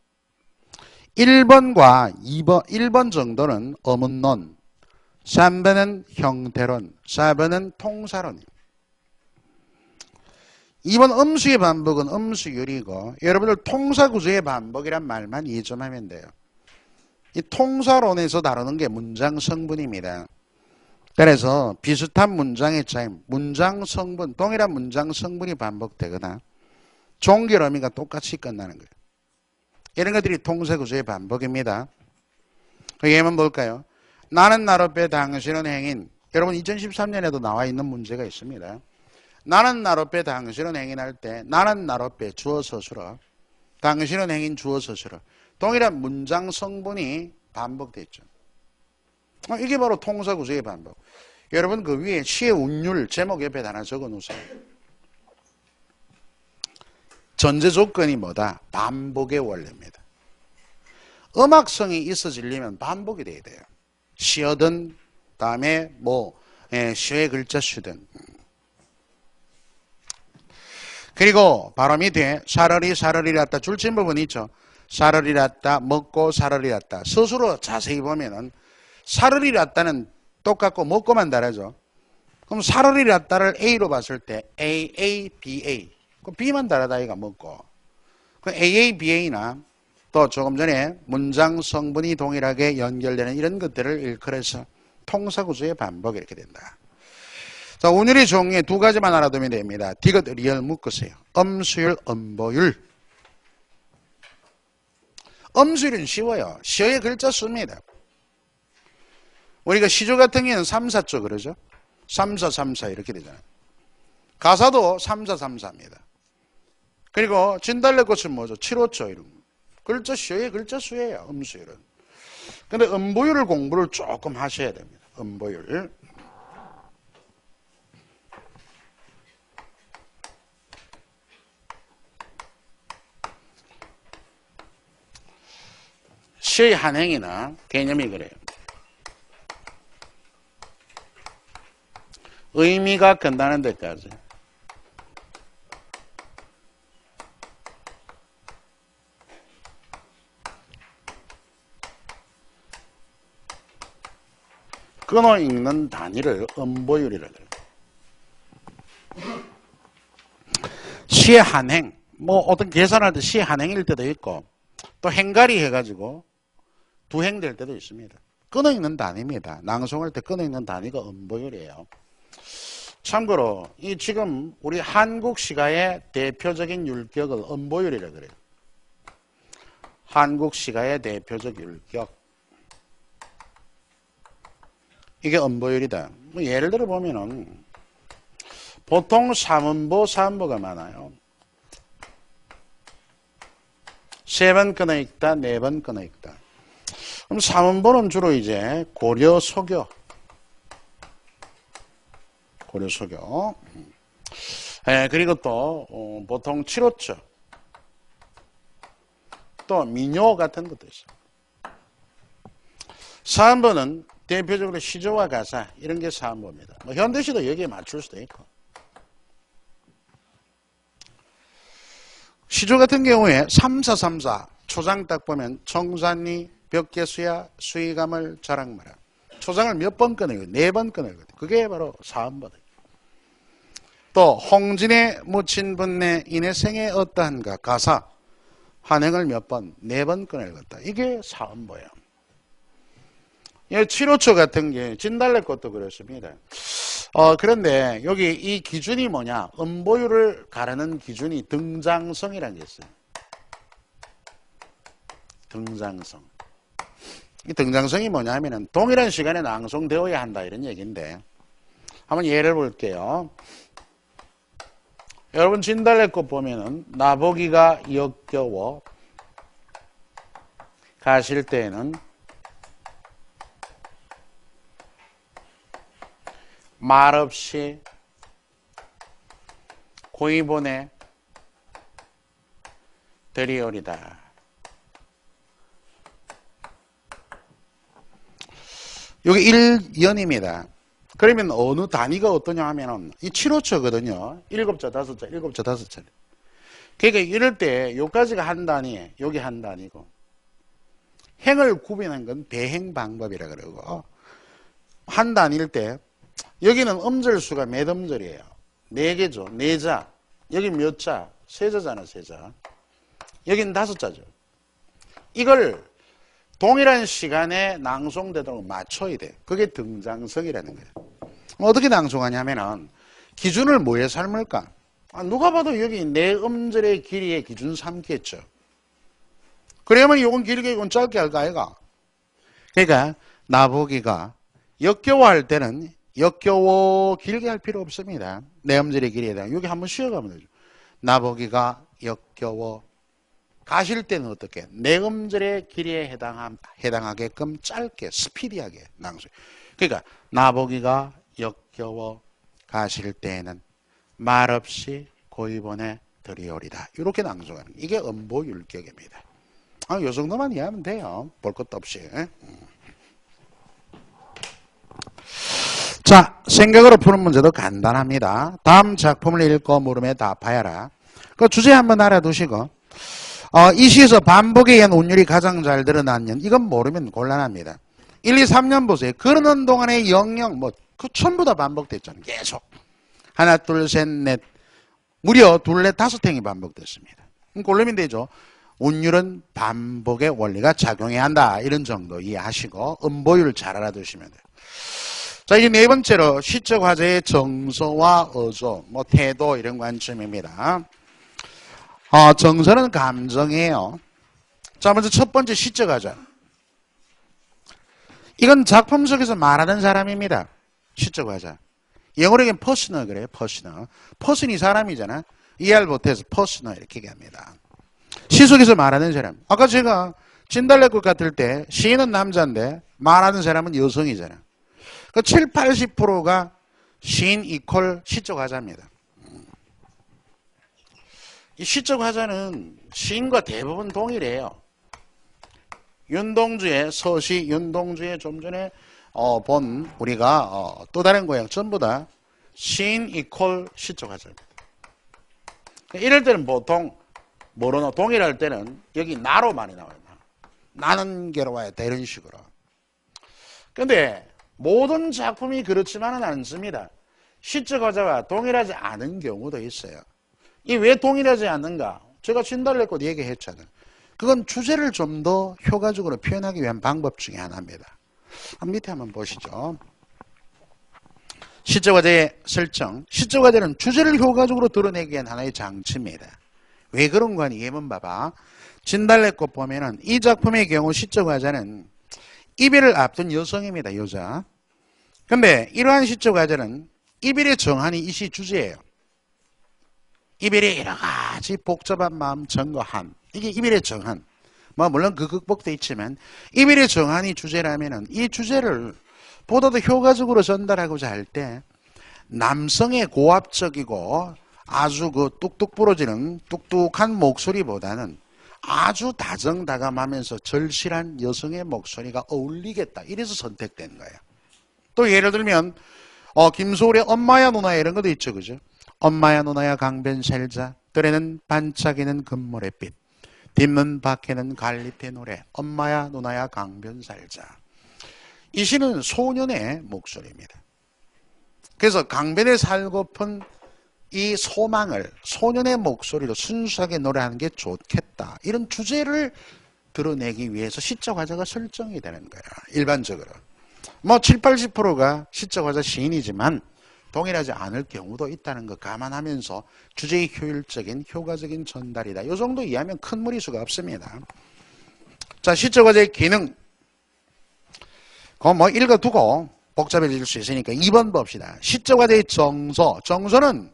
1번과 2번, 1번 정도는 어문론, 3번은 형태론, 4번은 통사론. 2번 음수의 반복은 음수율이고 여러분들 통사구조의 반복이란 말만 이해 좀 하면 돼요. 이 통사론에서 다루는 게 문장 성분입니다. 그래서 비슷한 문장의 차이, 문장 성분, 동일한 문장 성분이 반복되거나 종결 의미가 똑같이 끝나는 거예요. 이런 것들이 통사구조의 반복입니다. 예문 볼까요? 나는 나롭게 당신은 행인. 여러분 2013년에도 나와 있는 문제가 있습니다. 나는 나롭게 당신은 행인할 때 나는 나롭게 주어 서술어, 당신은 행인 주어 서술어. 동일한 문장 성분이 반복됐죠. 이게 바로 통사구조의 반복. 여러분 그 위에 시의 운율 제목 옆에 하나 적어놓으세요. 전제 조건이 뭐다? 반복의 원리입니다. 음악성이 있어지려면 반복이 돼야 돼요. 시어든 다음에 시어의 글자 수든. 그리고 바로 밑에 사르리랐다 줄친 부분이 있죠. 사르리랐다 먹고 사르리랐다. 스스로 자세히 보면은 사르리랐다는 똑같고 먹고만 다르죠. 그럼 사르리랐다를 A로 봤을 때 A, BA. 그럼 B만 다르다 이가 먹고. 그 AA, BA나 또 조금 전에 문장 성분이 동일하게 연결되는 이런 것들을 일컬어서 통사구조의 반복 이렇게 된다. 자, 운율의 종류에 두 가지만 알아두면 됩니다. 디귿, 리얼 묶으세요. 음수율, 음보율. 음수율은 쉬워요. 시어의 글자 수입니다. 우리가 시조 같은 경우는 3, 4조 그러죠. 3, 4, 3, 4 이렇게 되잖아요. 가사도 3, 4, 3, 4입니다. 그리고 진달래꽃은 뭐죠? 7, 5조 이런 거. 글자 시어의 글자 수예요. 음수율은. 근데 음보율을 공부를 조금 하셔야 됩니다. 음보율. 시의 한행이나 개념이 그래요. 의미가 끝나는 데까지. 끊어 읽는 단위를 음보율이라 그래요. 시의 한행, 어떤 계산할 때 시의 한행일 때도 있고 또 행가리 해가지고 두행될 때도 있습니다. 끊어 읽는 단위입니다. 낭송할 때 끊어 읽는 단위가 음보율이에요. 참고로 이 지금 우리 한국 시가의 대표적인 율격을 음보율이라 그래요. 한국 시가의 대표적 율격. 이게 음보율이다. 예를 들어 보면은 보통 3음보, 4음보가 많아요. 3번 끊어 읽다, 4번 끊어 읽다. 그럼 3음보는 주로 이제 고려, 소교. 고려, 소교. 그리고 또 보통 7호조. 또 민요 같은 것도 있어요. 4음보는 대표적으로 시조와 가사 이런 게 4음보입니다. 현대시도 여기에 맞출 수도 있고. 시조 같은 경우에 3, 4, 3, 4 초장 딱 보면 청산리 벽계수야 수의감을 자랑마라. 초장을 몇 번 꺼내거든? 4번 꺼내거든. 그게 바로 사음보다. 또 홍진에 묻힌 분내 이내 생에 어떠한가 가사 한행을 몇 번? 4번 꺼내겠다. 이게 사음보야. 7호초 같은 게 진달래 것도 그렇습니다. 그런데 여기 이 기준이 뭐냐? 음보율을 가르는 기준이 등장성이라는 게 있어요. 등장성. 이 등장성이 뭐냐 하면은 동일한 시간에 낭송되어야 한다 이런 얘기인데 한번 예를 볼게요. 여러분 진달래꽃 보면은 나보기가 역겨워 가실 때에는 말없이 고이보내 드리오리다. 여기 1연입니다. 그러면 어느 단위가 어떠냐 하면은 이 7호초거든요. 7자, 5자, 7자, 5자. 그러니까 이럴 때 요까지가 한 단위, 여기 한 단위고 행을 구별하는 건 배행 방법이라 그러고 한 단위일 때 여기는 음절수가 몇 음절이에요? 4개죠. 4자. 여기 몇 자? 3자잖아, 3자. 여긴 5자죠. 이걸 동일한 시간에 낭송되도록 맞춰야 돼. 그게 등장성이라는 거예요. 어떻게 낭송하냐면은 기준을 뭐에 삼을까? 누가 봐도 여기 4음절의 길이의 기준 삼겠죠. 그러면 이건 길게 이건 짧게 할까 아이가? 그러니까 나보기가 역겨워할 때는 역겨워 길게 할 필요 없습니다. 4음절의 길이에 대한 여기 한번 쉬어가면 되죠. 나보기가 역겨워 가실 때는 어떻게? 4음절의 길이에 해당하게끔 짧게 스피디하게 낭송. 그러니까 나보기가 역겨워 가실 때에는 말없이 고이보내 드리오리다. 이렇게 낭송하는 이게 음보율격입니다. 요 정도만 이해하면 돼요. 볼 것도 없이. 자, 생각으로 푸는 문제도 간단합니다. 다음 작품을 읽고 물음에 답하여라. 그 주제 한번 알아두시고 이 시에서 반복에 의한 운율이 가장 잘 드러난 년 이건 모르면 곤란합니다. 1, 2, 3년 보세요. 그러는 동안에 영영 그 전부 다 반복됐잖아요. 계속 하나, 둘, 셋, 넷 무려 둘, 넷, 5행이 반복됐습니다. 골르면 되죠. 운율은 반복의 원리가 작용해야 한다. 이런 정도 이해하시고 음보율 잘 알아두시면 돼요. 자, 이제 4번째로 시적 화제의 정서와 어조, 태도 이런 관점입니다. 정서는 감정이에요. 자, 먼저 첫 번째 시적 화제. 이건 작품 속에서 말하는 사람입니다. 시적 화제. 영어로 얘기하면 퍼스널 그래요. 퍼스널. 퍼슨이 사람이잖아. 이해를 못해서 퍼스널 이렇게 얘기합니다. 시 속에서 말하는 사람. 아까 제가 진달래꽃 같을 때 시인은 남자인데 말하는 사람은 여성이잖아. 그 7, 80%가 시인 이퀄 시적 화자입니다. 이 시적 화자는 시인과 대부분 동일해요. 윤동주의 서시, 윤동주의 좀 전에 본 우리가 또 다른 고향 전부 다 시인 이퀄 시적 화자입니다. 이럴 때는 보통 뭐로나 동일할 때는 여기 나로 많이 나와요. 나는 괴로워했다 이런 식으로. 근데 모든 작품이 그렇지만은 않습니다. 시적 화자와 동일하지 않은 경우도 있어요. 이 왜 동일하지 않는가? 제가 진달래꽃 얘기했잖아요. 그건 주제를 좀 더 효과적으로 표현하기 위한 방법 중에 하나입니다. 밑에 한번 보시죠. 시적 화자의 설정. 시적 화자는 주제를 효과적으로 드러내기 위한 하나의 장치입니다. 왜 그런가 하니 예문 봐봐. 진달래꽃 보면은 이 작품의 경우 시적 화자는 이별을 앞둔 여성입니다. 여자. 근데 이러한 시적 화자는 이별의 정한이 이 시 주제예요. 이별의 여러 가지 복잡한 마음 전거함. 이게 이별의 정한. 물론 그 극복도 있지만 이별의 정한이 주제라면은 이 주제를 보다 더 효과적으로 전달하고자 할 때 남성의 고압적이고 아주 그 뚝뚝 부러지는 뚝뚝한 목소리보다는 아주 다정다감하면서 절실한 여성의 목소리가 어울리겠다. 이래서 선택된 거예요. 또 예를 들면 김소울의 엄마야 누나야 이런 것도 있죠. 그죠? 엄마야 누나야 강변 살자 뜰에는 반짝이는 금모래빛 뒷문 밖에는 갈리태 노래 엄마야 누나야 강변 살자. 이 시는 소년의 목소리입니다. 그래서 강변에 살고픈 이 소망을 소년의 목소리로 순수하게 노래하는 게 좋겠다. 이런 주제를 드러내기 위해서 시적 화자가 설정이 되는 거야. 일반적으로. 뭐 7, 80%가 시적 화자 시인이지만 동일하지 않을 경우도 있다는 거 감안하면서 주제의 효율적인 효과적인 전달이다. 이 정도 이해하면 큰 무리수가 없습니다. 자, 시적 화자의 기능. 그거 뭐 읽어두고 복잡해질 수 있으니까 2번 봅시다. 시적 화자의 정서. 정서는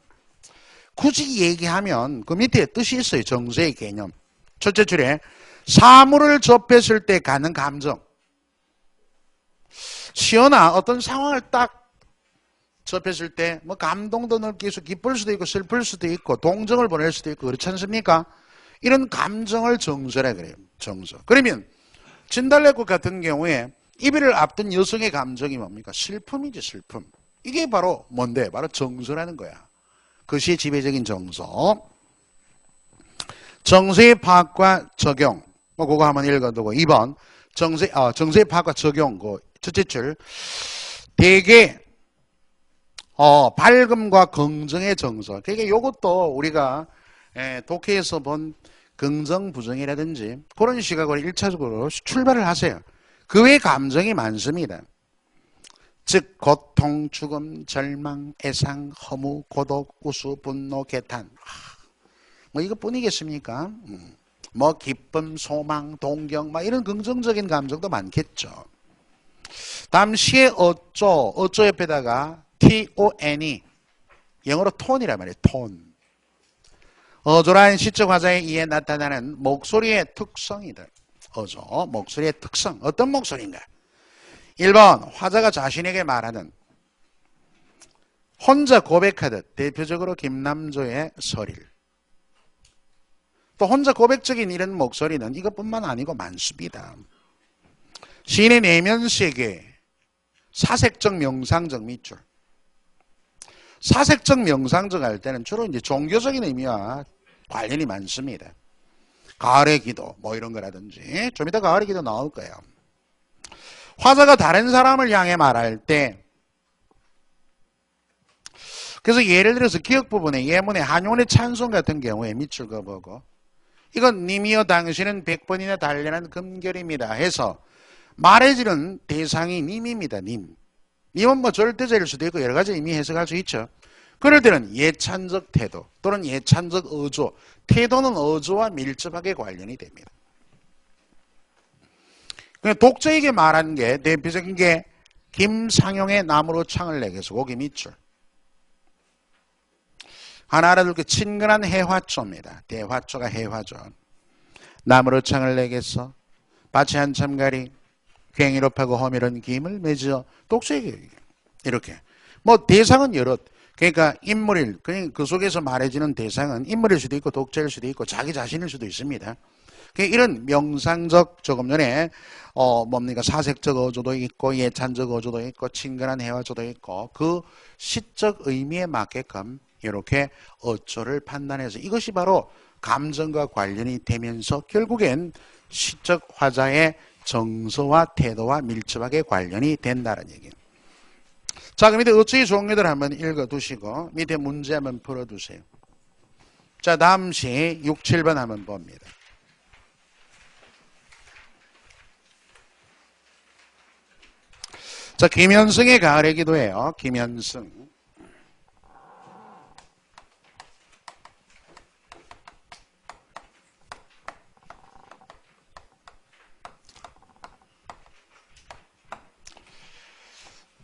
굳이 얘기하면 그 밑에 뜻이 있어요. 정서의 개념. 첫째 줄에 사물을 접했을 때 가는 감정. 시어나 어떤 상황을 딱 접했을 때 뭐 감동도 느낄 수, 기쁠 수도 있고 슬플 수도 있고 동정을 보낼 수도 있고 그렇지 않습니까? 이런 감정을 정서라 그래요. 정서. 그러면 진달래꽃 같은 경우에 이별을 앞둔 여성의 감정이 뭡니까? 슬픔이지, 슬픔. 이게 바로 뭔데? 바로 정서라는 거야. 그것이 지배적인 정서. 정서의 파악과 적용. 뭐 그거 한번 읽어두고 2번 정서의 파악과 적용. 그 첫째 줄. 대개 밝음과 긍정의 정서. 그러니까 이것도 우리가 독해에서 본 긍정 부정이라든지 그런 시각으로 1차적으로 출발을 하세요. 그 외에 감정이 많습니다. 즉 고통, 죽음, 절망, 애상, 허무, 고독, 우수, 분노, 개탄. 뭐 이것뿐이겠습니까? 뭐 기쁨, 소망, 동경, 막 이런 긍정적인 감정도 많겠죠. 다음 시의 어조, 어조 옆에다가 T-O-N이 영어로 톤이란 말이에요. 톤. 어조라는 시적 화자에 의해 나타나는 목소리의 특성이다. 어조, 목소리의 특성. 어떤 목소리인가? 1번 화자가 자신에게 말하는 혼자 고백하듯 대표적으로 김남조의 설일. 또 혼자 고백적인 이런 목소리는 이것뿐만 아니고 많습니다. 시인의 내면세계, 사색적 명상적 밑줄. 사색적 명상적 할 때는 주로 이제 종교적인 의미와 관련이 많습니다. 가을의 기도 뭐 이런 거라든지 좀 이따 가을의 기도 나올 거예요. 화자가 다른 사람을 향해 말할 때 그래서 예를 들어서 기억 부분에 예문에 한용운의 찬송 같은 경우에 밑줄 그어보고 이건 님이여 당신은 100번이나 단련한 금결입니다 해서 말해지는 대상이 님입니다. 님. 님은 뭐 절대자일 수도 있고 여러 가지 의미 해석할 수 있죠. 그럴 때는 예찬적 태도 또는 예찬적 어조. 태도는 어조와 밀접하게 관련이 됩니다. 독자에게 말한 게 대표적인 게 김상용의 나무로 창을 내게서 고기 밑줄. 하나 알아둘 게 친근한 해화초입니다. 대화초가 해화죠. 나무로 창을 내게서 밭이 한참 가리 괭이로 파고 허미른 김을 맺어 독자에게 이렇게 뭐 대상은 여럿. 그러니까 인물일 그 속에서 말해지는 대상은 인물일 수도 있고 독자일 수도 있고 자기 자신일 수도 있습니다. 이런 명상적 조금 전에 뭡니까 사색적 어조도 있고 예찬적 어조도 있고 친근한 해화조도 있고 그 시적 의미에 맞게끔 이렇게 어조를 판단해서 이것이 바로 감정과 관련이 되면서 결국엔 시적 화자의 정서와 태도와 밀접하게 관련이 된다는 얘기예요. 자, 그럼 밑에 어조의 종류들 한번 읽어두시고 밑에 문제 한번 풀어두세요. 자, 다음 시 6, 7번 한번 봅니다. 자, 김현승의 가을의 기도예요. 김현승.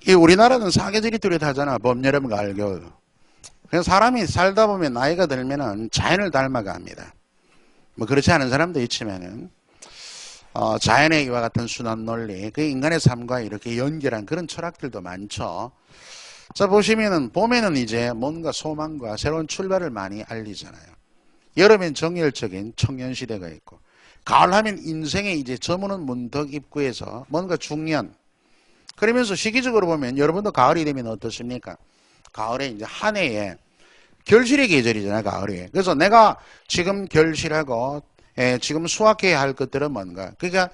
이 우리나라는 사계절이 뚜렷하잖아. 봄, 여름, 가을, 겨울. 그래서 사람이 살다 보면 나이가 들면은 자연을 닮아갑니다. 뭐 그렇지 않은 사람도 있지만은 자연의 이와 같은 순환 논리, 그 인간의 삶과 이렇게 연결한 그런 철학들도 많죠. 자, 보시면은 봄에는 이제 뭔가 소망과 새로운 출발을 많이 알리잖아요. 여름엔 정열적인 청년 시대가 있고, 가을 하면 인생의 이제 저무는 문턱 입구에서 뭔가 중년. 그러면서 시기적으로 보면 여러분도 가을이 되면 어떻습니까? 가을에 이제 한 해에 결실의 계절이잖아요, 가을이. 그래서 내가 지금 결실하고 지금 수확해야 할 것들은 뭔가. 그러니까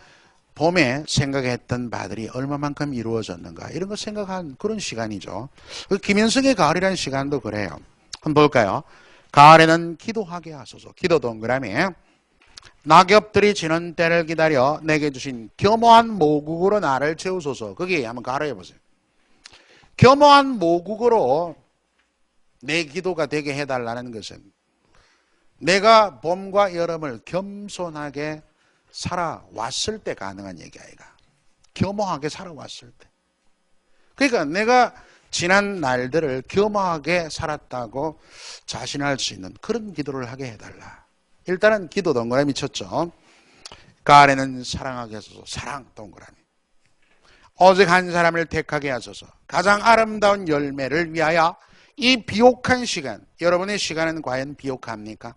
봄에 생각했던 바들이 얼마만큼 이루어졌는가 이런 거 생각한 그런 시간이죠. 김현성의 가을이라는 시간도 그래요. 한번 볼까요? 가을에는 기도하게 하소서. 기도 동그라미. 낙엽들이 지는 때를 기다려 내게 주신 겸허한 모국으로 나를 채우소서. 거기에 한번 가로해 보세요. 겸허한 모국으로 내 기도가 되게 해달라는 것은 내가 봄과 여름을 겸손하게 살아왔을 때 가능한 얘기 아이가. 겸허하게 살아왔을 때. 그러니까 내가 지난 날들을 겸허하게 살았다고 자신할 수 있는 그런 기도를 하게 해달라. 일단은 기도 동그라미 쳤죠. 가을에는 사랑하게 하소서. 사랑 동그라미. 오직 한 사람을 택하게 하소서. 가장 아름다운 열매를 위하여 이 비옥한 시간, 여러분의 시간은 과연 비옥합니까?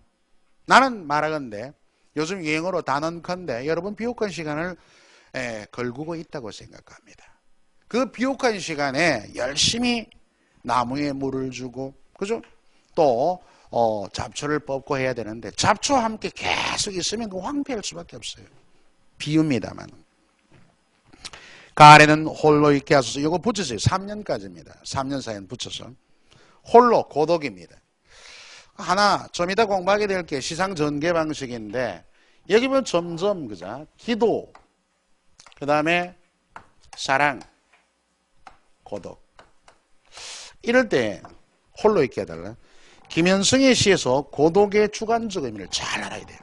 나는 말하건대 요즘 유행어로 단언컨대 여러분 비옥한 시간을 걸구고 있다고 생각합니다. 그 비옥한 시간에 열심히 나무에 물을 주고, 그죠? 또 잡초를 뽑고 해야 되는데 잡초와 함께 계속 있으면 그 황폐할 수밖에 없어요. 비유입니다만. 가을에는 홀로 있게 하소서. 이거 붙였어요. 3년까지입니다. 3년 사이엔 붙여서. 홀로 고독입니다. 하나 좀 이따 공부하게 될 게 시상 전개 방식인데 여기 보면 점점 그죠? 기도, 그 다음에 사랑, 고독. 이럴 때 홀로 있게 해달라. 김현성의 시에서 고독의 주관적 의미를 잘 알아야 돼요.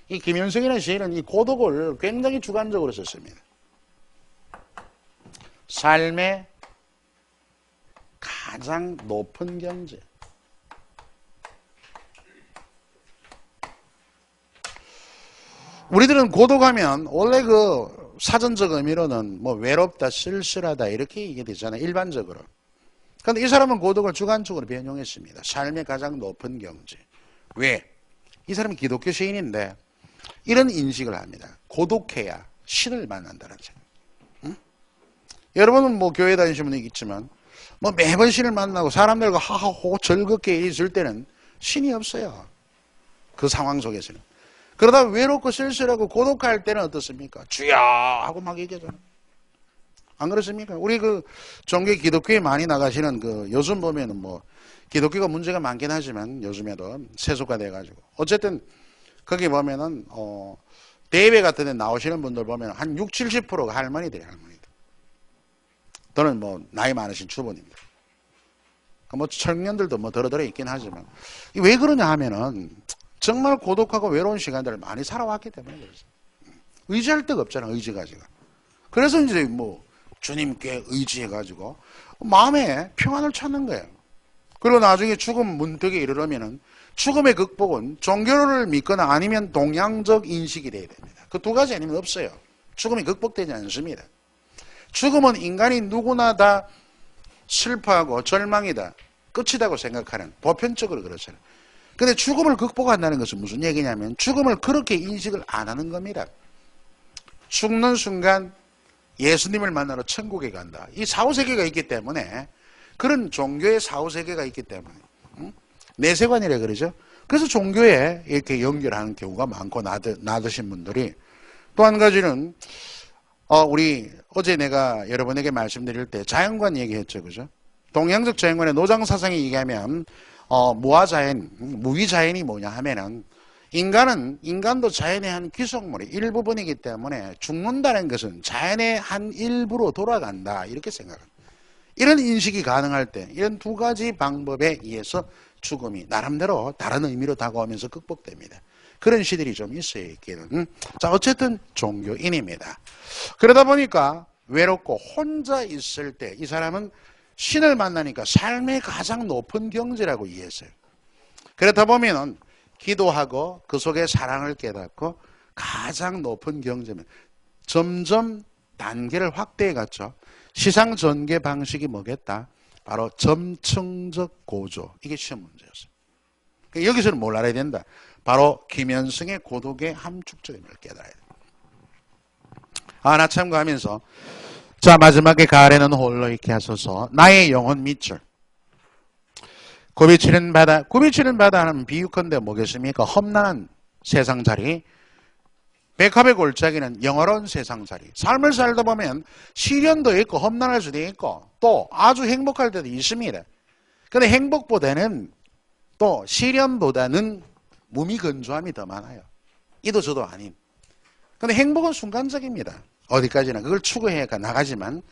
이 김현성이라는 시인은 이 고독을 굉장히 주관적으로 썼습니다. 삶의 가장 높은 경제. 우리들은 고독하면 원래 그 사전적 의미로는 뭐 외롭다, 쓸쓸하다 이렇게 얘기되잖아요. 일반적으로. 그런데 이 사람은 고독을 주관적으로 변형했습니다. 삶의 가장 높은 경제. 왜? 이 사람은 기독교 시인인데 이런 인식을 합니다. 고독해야 신을 만난다는 생각. 응? 여러분은 뭐 교회 다니시는 분이 있지만 뭐 매번 신을 만나고 사람들과 하하호 즐겁게 있을 때는 신이 없어요. 그 상황 속에서는. 그러다 외롭고 쓸쓸하고 고독할 때는 어떻습니까? 주여 하고 막 얘기하잖아요. 안 그렇습니까? 우리 그 종교 기독교에 많이 나가시는 그 요즘 보면은 뭐 기독교가 문제가 많긴 하지만 요즘에도 세속화 돼가지고 어쨌든 거기 보면은 대회 같은 데 나오시는 분들 보면 한 60, 70%가 할머니들이에요. 할머니들. 저는 뭐 나이 많으신 주부님들. 뭐 청년들도 뭐 더러더러 있긴 하지만 왜 그러냐 하면은 정말 고독하고 외로운 시간들을 많이 살아왔기 때문에 그렇습니다. 의지할 데가 없잖아, 의지 가지고. 그래서 이제 뭐 주님께 의지해가지고 마음에 평안을 찾는 거예요. 그리고 나중에 죽음 문턱에 이르려면은 죽음의 극복은 종교를 믿거나 아니면 동양적 인식이 돼야 됩니다. 그 두 가지 아니면 없어요. 죽음이 극복되지 않습니다. 죽음은 인간이 누구나 다 슬퍼하고 절망이다, 끝이다고 생각하는 보편적으로 그렇잖아요. 근데 죽음을 극복한다는 것은 무슨 얘기냐면 죽음을 그렇게 인식을 안 하는 겁니다. 죽는 순간 예수님을 만나러 천국에 간다. 이 사후세계가 있기 때문에 그런 종교의 사후세계가 있기 때문에 내세관이라 그러죠. 그래서 종교에 이렇게 연결하는 경우가 많고 나드신 분들이 또 한 가지는 우리 어제 내가 여러분에게 말씀드릴 때 자연관 얘기했죠. 그죠? 동양적 자연관의 노장사상이 얘기하면 무아자연, 무위자연이 뭐냐 하면은 인간도 자연의 한 귀속물의 일부분이기 때문에 죽는다는 것은 자연의 한 일부로 돌아간다. 이렇게 생각합니다. 이런 인식이 가능할 때 이런 두 가지 방법에 의해서 죽음이 나름대로 다른 의미로 다가오면서 극복됩니다. 그런 시들이 좀 있어요. 있기는. 자, 어쨌든 종교인입니다. 그러다 보니까 외롭고 혼자 있을 때 이 사람은 신을 만나니까 삶의 가장 높은 경지라고 이해했어요. 그렇다 보면은 기도하고 그 속에 사랑을 깨닫고 가장 높은 경지면 점점 단계를 확대해 갔죠. 시상 전개 방식이 뭐겠다? 바로 점층적 고조. 이게 시험 문제였어요. 여기서는 뭘 알아야 된다? 바로 김현성의 고독의 함축적 의미를 깨달아야 된다. 하나 참고하면서 자, 마지막에 가을에는 홀로 있게 하소서. 나의 영혼 밑줄. 굽이치는 바다 하면 비유컨대 뭐겠습니까? 험난한 세상 자리, 백합의 골짜기는 영화로운 세상살이. 삶을 살다 보면 시련도 있고 험난할 수도 있고 또 아주 행복할 때도 있습니다. 근데 행복보다는 또 시련보다는 몸이 건조함이 더 많아요. 이도 저도 아닌. 근데 행복은 순간적입니다. 어디까지나 그걸 추구해 나가지만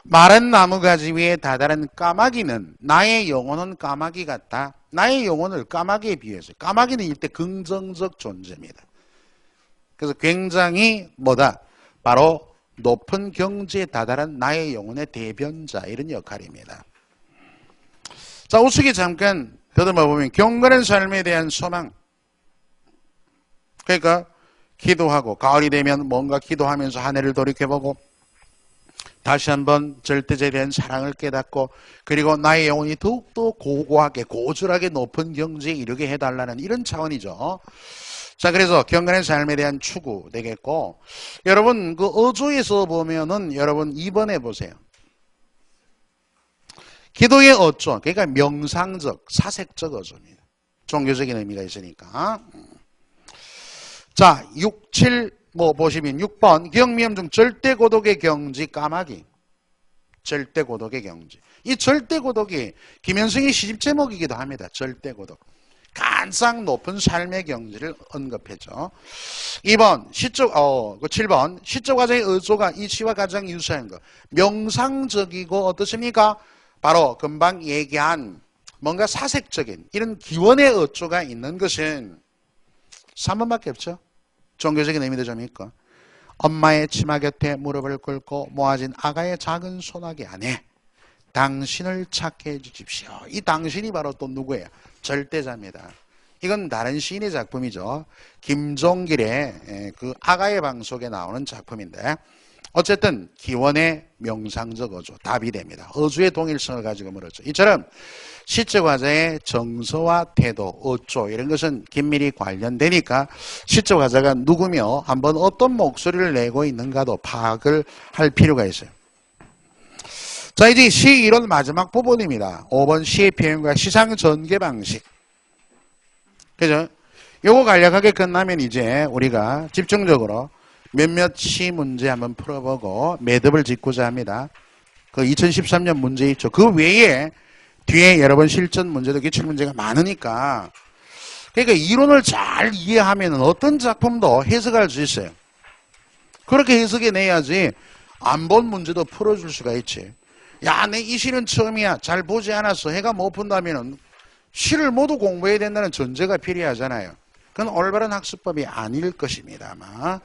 마른 나무가지 위에 다다른 까마귀는 나의 영혼은 까마귀 같다. 나의 영혼을 까마귀에 비해서 까마귀는 일대 긍정적 존재입니다. 그래서 굉장히 뭐다? 바로 높은 경지에 다다른 나의 영혼의 대변자 이런 역할입니다. 자, 우측에 잠깐 더듬어 보면 경건한 삶에 대한 소망. 그러니까 기도하고 가을이 되면 뭔가 기도하면서 한 해를 돌이켜보고 다시 한번 절대자에 대한 사랑을 깨닫고 그리고 나의 영혼이 더욱더 고고하게 고졸하게 높은 경지에 이르게 해달라는 이런 차원이죠. 자, 그래서 경건한 삶에 대한 추구 되겠고 여러분 그 어조에서 보면은 여러분 2번에 보세요. 기도의 어조, 그러니까 명상적, 사색적 어조입니다. 종교적인 의미가 있으니까. 자, 6, 7, 보시면 6번 기억미음 중 절대고독의 경지 까마귀. 절대고독의 경지. 이 절대고독이 김현승의 시집제목이기도 합니다. 절대고독. 가장 높은 삶의 경지를 언급했죠. 2번, 7번 시적 과정의 어조가 이치와 가장 유사한 것. 명상적이고 어떻습니까? 바로 금방 얘기한 뭔가 사색적인 이런 기원의 어조가 있는 것은 3번밖에 없죠. 종교적인 의미도 좀 있고 엄마의 치마 곁에 무릎을 꿇고 모아진 아가의 작은 소나기 안에 당신을 찾게 해주십시오. 이 당신이 바로 또 누구예요? 절대자입니다. 이건 다른 시인의 작품이죠. 김종길의 그 아가의 방 속에 나오는 작품인데 어쨌든 기원의 명상적 어조 답이 됩니다. 어조의 동일성을 가지고 물었죠. 이처럼 시적 화자의 정서와 태도, 어조 이런 것은 긴밀히 관련되니까 시적 화자가 누구며 한번 어떤 목소리를 내고 있는가도 파악을 할 필요가 있어요. 자, 이제 시 이론 마지막 부분입니다. 5번 시의 표현과 시상 전개 방식. 그죠? 요거 간략하게 끝나면 이제 우리가 집중적으로 몇몇 시 문제 한번 풀어보고 매듭을 짓고자 합니다. 그 2013년 문제 있죠. 그 외에 뒤에 여러 번 실전 문제도 기출 문제가 많으니까 그러니까 이론을 잘 이해하면 어떤 작품도 해석할 수 있어요. 그렇게 해석해 내야지 안 본 문제도 풀어줄 수가 있지. 야, 내 이 시는 처음이야. 잘 보지 않았어. 해가 못 푼다면은 시를 모두 공부해야 된다는 전제가 필요하잖아요. 그건 올바른 학습법이 아닐 것입니다. 아마.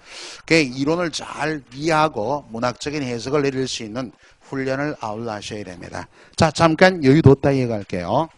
그 이론을 잘 이해하고 문학적인 해석을 내릴 수 있는 훈련을 아울러 하셔야 됩니다. 자, 잠깐 여유 뒀다 이어갈게요.